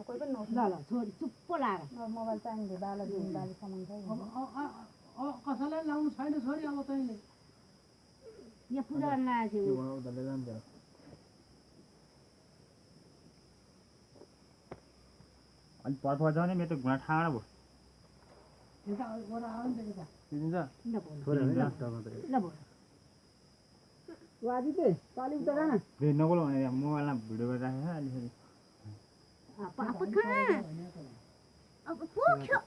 कोही पनि नउठ ल छोरी चुप्प लाएर मोबाइल चाहिन्छ बाला जुन बाली सामान छ कसैलाई लाउनु छैन छोरी अब तैँले यहाँ पूजा गर्न आएको थियो अनि पर्छ भने मेरो त घुँडा ठाडो भयो यता ओरा आउनु देखेछ चिन्छ वादी के पाली उता जान फेरि नबोल भने मोबाइलमा भिडियो गरिराखेको छ अहिले फेरि अब पोख्यो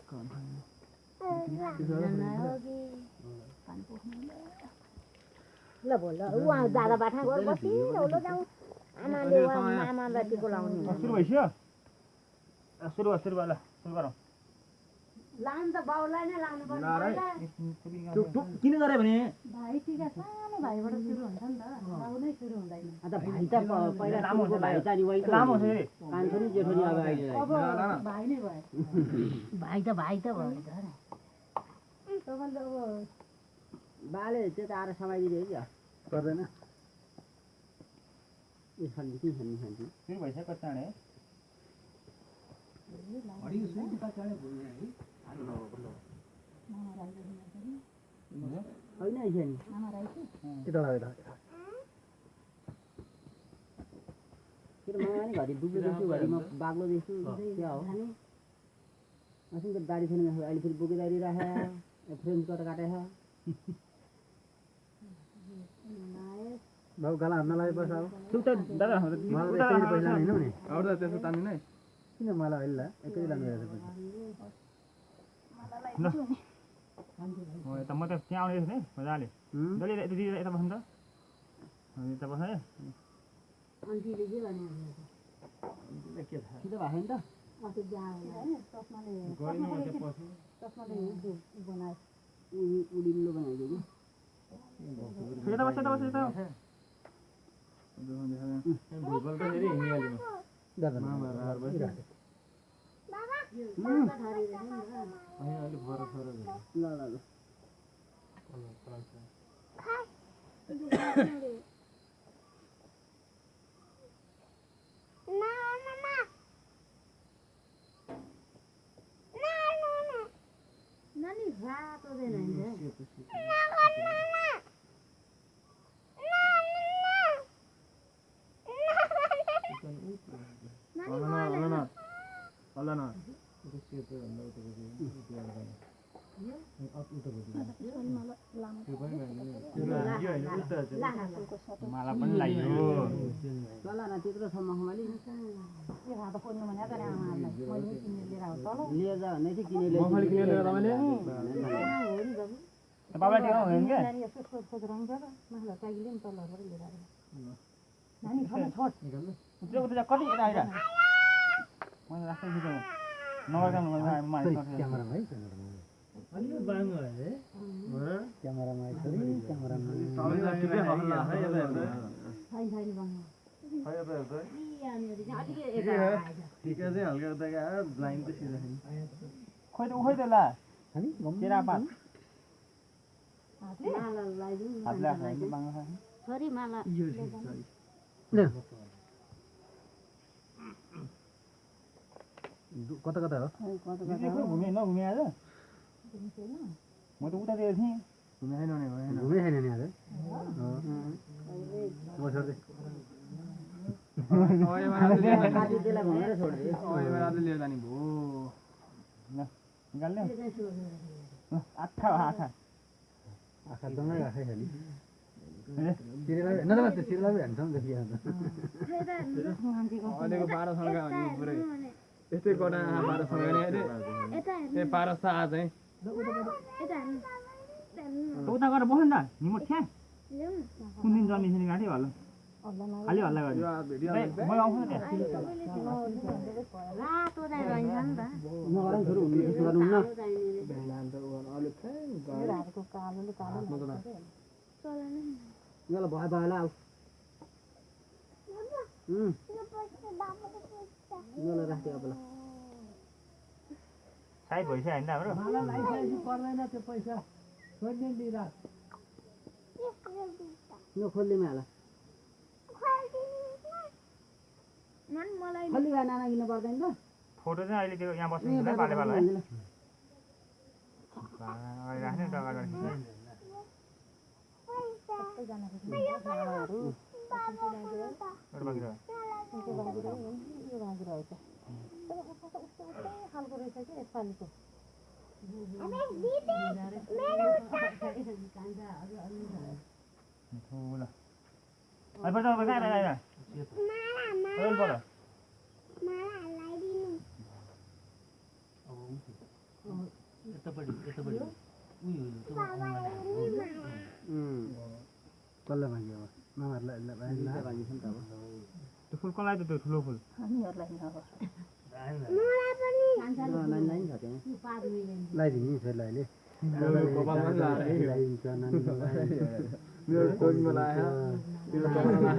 ल बोल उहाँ दादा बाठा गएर बसिरहलो जाउँ आमाले आमालाई टिको लाउने सुरु भइसक्यो सुरु भयो ल सुरु गरौँ लाउनु त बाउलाई नै लाउनु पर्छ किन गरे भने भाइ टिका सानो भाइबाट सुरु हुन्छ नि त बाउ नै सुरु हुँदैन अन्त भाइ त पहिला लामो भाइ त नि वही लामो छ रे कान्छोरी जेठोरी अब अहिले अब भाइ नै भयो भाइ त भयो नि त तपाईँले अब बाले त्यता आएर समाइदियो क्या गर्दैन ए खाली के खाने खान्छु सुरु भइसक्यो चाँडै हरियो सुन त चढे भयो है होइन है नि यता लाग्यो फेरि मलाई नि घरि डुब्लो देख्छु घरि म बाग्लो देख्छु क्या हो असिन त दाडी छैन अहिले फेरि बोके दाडी राखे फ्रेन्च कट काटेछ बाबु गाला हान्न लागेपछि अब सुट दादा पैसा हैन नि अरू त त्यसो तान्नु नै किन मलाई अहिले एकै लानु गएको म त त्यहाँ आउने थिएँ मजाले जहिले यता बस्नु त यता बस्नु है अन्टीले के भने के थाहा सिधै भएको नि त अस्ति बिहा चस्माले बनायो उडिलो बनाइदियो कि यता बस यता भोकल त फेरि हिँडिहाल्यो दादा मामा हार बसिरहेको बाबा अहिले फरक ल ल ल नानी रातो देन माला पनि लाग्यो चल न त्यत्रो छ मखमली लिएर जा नै चाहिँ किनेर मखमली किनेर ल्याएर तपाईँले बाबा टिका हुँदैन के उता कति यता आइरा मैले राख्दै छु नगर्दा क्यामेरामा है अलि बाङ्गो है क्यामेरामा आइसक्यो क्यामेरामा टिका चाहिँ हल्का उता ब्लाइन्ड त सिधा खोइ त उखै त ला केरा पात छोरी माला कता कता हो घुमे नघुमे आज म त उतातिर थिएँ घुमे छैन नि आज म छोड्दै लिएर जाने भो निकाल्ने आँखा आँखा आँखा दमै राखेको छ नि सिरेलाई हान्छौँ देखिहाल्छ अहिलेको 12 पुरै यस्तै गडा 12 नि अरे ए 12 आज है उता गएर बस्नु न निमो ठ्या कुन दिन जन्मिन्छ नि गाडी हल्ला अलि हल्ला गर्यो म आउँछु नि रातो नै रहन्छ नि त नगराइ छोरो हुनु त्यसो गर्नुहुन्न ल भयो भयो ल आऊ ल राख्यो अब ल साइड भइसक्यो होइन हाम्रो मलाई लाइसेन्स पर्दैन त्यो पैसा छोड्ने लिइराख यो खोल्दैमा होला मलाई खोल्दै गए नाना किन्न पर्दैन त फोटो चाहिँ अहिले त्यो यहाँ बस्नु हुँदैन पाले पालो है राख्ने त अगाडि खालको रहेछ कि यसपालिको ठुलो अहिले पर्छ कहाँ आएर अहिले पर्छ कसलाई माग्यो अब मामाहरूलाई भाग्यो नि त अब त्यो फुल कसलाई त त्यो ठुलो फुल लगाइदिने फेरि अहिले लगाइदिन्छ मेरो टोपीमा लाया मेरो कपालमा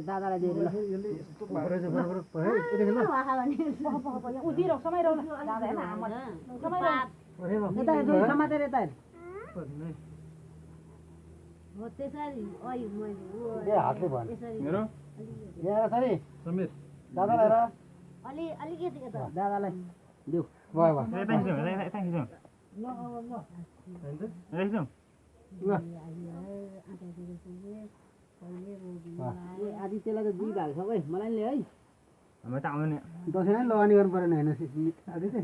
दादालाई दिएर समातेर यता हातले भयो मेरो यहाँ सरी समीर दादालाई हेर दादालाई देऊ भयो भयो आदित्यलाई त 2 भाग छ भाइ मलाई ले है हाम्रो त आउँदैन दसैँ लगानी गर्नु परेन होइन आदित्य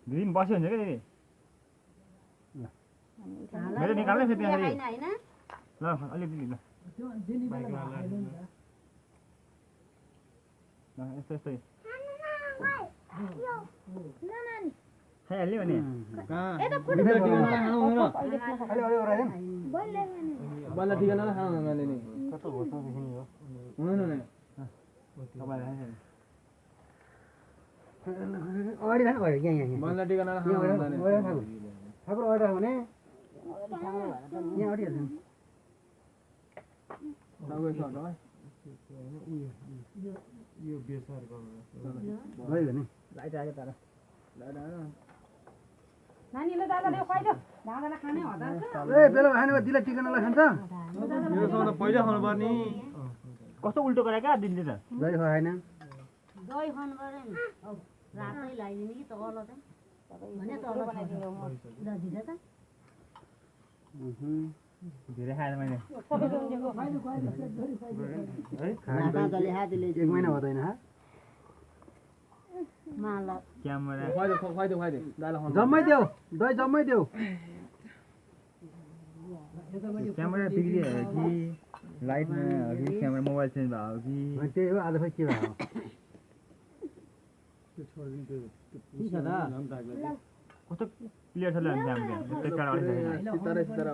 दुई दिन बस्यो हुन्छ क्या दिदी मेरो निकाल्नै फेरि त्यहाँ ल अलिकति ल यस्तो यस्तै खाइहाल्यो भने बल्ल ठिकाना खानु मैले नि कस्तो घोषणादेखि हो हुँदैन नि अगाडि राख्नु भयो यहाँ बल्ल ठिकाना खानु हुँदैन ठाकुर अगाडि राख्यो भने यहाँ अगाडि हाल्छ भयो भने लाइट आयो तर नानीले दादाले खुवाइदियो दादालाई खाने हतार ए बेला खाने दिला टिकनलाई खान्छ मेरो सँग त पहिला खानु पर्ने कस्तो उल्टो गरे क्या दिदीले त दही खाएन दही खानु पर्यो नि रातै लगाइदिने कि तल चाहिँ भने तल बनाइदिनु दिदा त धेरै खाएर मैले एक महिना हुँदैन क्यामेरा खुवाइदेऊ दाइलाई खानु जम्मै देऊ दही जम्मै देऊ क्यामेरा बिग्रियो कि लाइटमा हो कि क्यामेरा मोबाइल चेन्ज भयो कि त्यही हो आज खै के भयो कस्तो क्लियर छ ल क्यामेरा त्यही कारण सितारा